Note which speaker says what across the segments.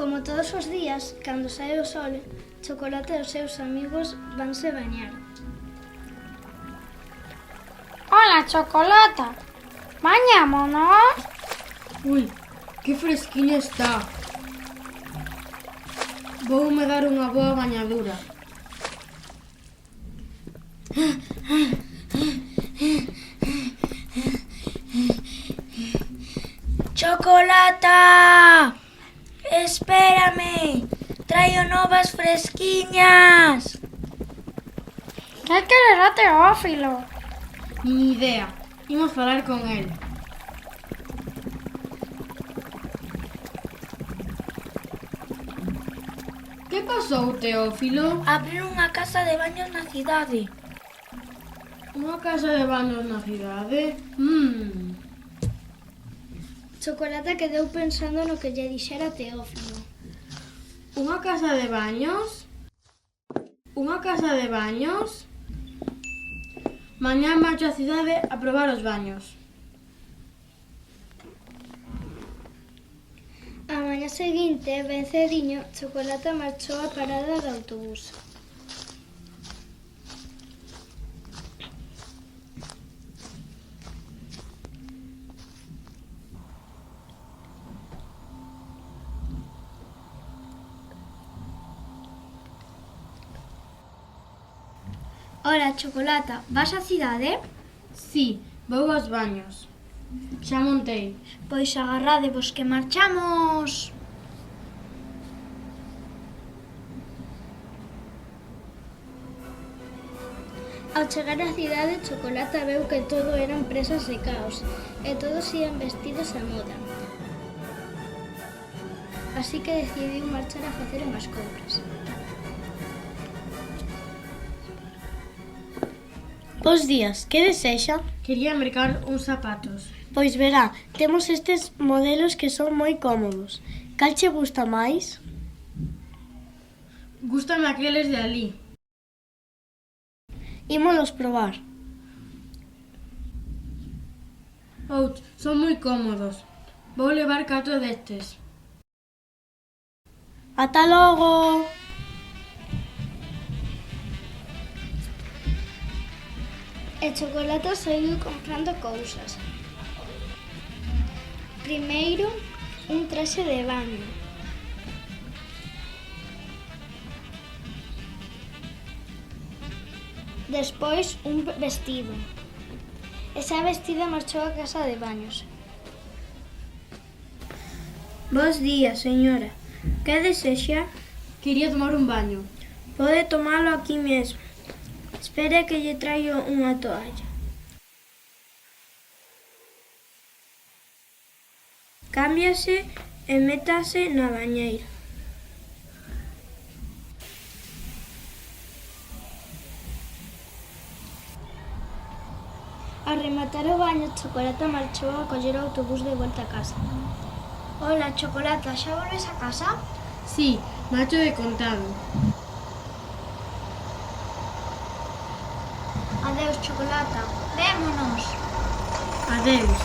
Speaker 1: Como todos os días, cando sae o sol, Chocolata e os seus amigos vanse bañar.
Speaker 2: Hola, Chocolata. Bañámonos.
Speaker 3: Ui, que fresquiño está. Voume dar unha boa bañadura.
Speaker 4: Chocolata! Espérame! Traio novas fresquiñas!
Speaker 2: Que quererá Teófilo?
Speaker 3: Ni idea. Imos falar con el. Que pasou, Teófilo?
Speaker 4: Abrir unha casa de baños na cidade.
Speaker 3: Unha casa de baños na cidade?
Speaker 1: Chocolata quedou pensando no que lle dixera Teófilo.
Speaker 3: Unha casa de baños? Unha casa de baños? Mañá marcho á cidade a probar os baños.
Speaker 1: A mañá seguinte, ben cediño, Chocolata marchou á parada do autobús. Hola, Chocolata, vas á cidade?
Speaker 3: Sí, vou aos baños. Xa montei.
Speaker 1: Pois agarradevos que marchamos! Ao chegar á cidade, Chocolata veu que todo eran presas de caos e todos ían vestidos a moda. Así que decidiu marchar a facer unhas compras.
Speaker 5: Bos días, que desexa?
Speaker 3: Quería mercar uns zapatos.
Speaker 5: Pois verá, temos estes modelos que son moi cómodos. Cal che gusta máis?
Speaker 3: Gústame aqueles de alí.
Speaker 5: Ímolos probar.
Speaker 3: Ouch, son moi cómodos. Vou levar 4 destes.
Speaker 5: Ata logo!
Speaker 1: E Chocolata saiu comprando cousas. Primeiro, un traxe de baño. Despois, un vestido. Esa vestida marchou á casa de baños.
Speaker 5: Bos días, señora. Que desexa?
Speaker 3: Quería tomar un baño.
Speaker 5: Pode tomalo aquí mesmo. Espere que lle traio unha toalla. Cámbiase e métase na bañeira.
Speaker 1: Ao rematar o baño, Chocolata marchou a coller o autobús de volta a casa. Hola, Chocolata, xa volves a casa?
Speaker 3: Sí, marcho de contado.
Speaker 1: Adeus, Chocolata. Vémonos.
Speaker 3: Adeus.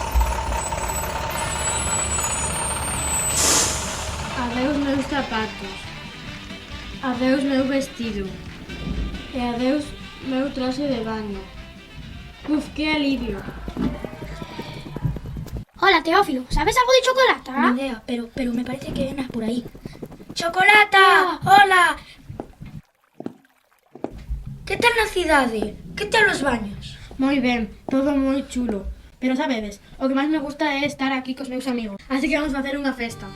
Speaker 3: Adeus meus zapatos. Adeus meu vestido. E adeus meu traxe de baño. Uf, que alivio.
Speaker 2: Hola, Teófilo. ¿Sabes algo de Chocolata?
Speaker 4: Ni idea, pero me parece que vienes por ahí. ¡Chocolata! ¡Hola! Que tal na cidade? Que tal os baños?
Speaker 3: Moi ben, todo moi chulo. Pero sabedes, o que máis me gusta é estar aquí cos meus amigos. Así que vamos facer unha festa.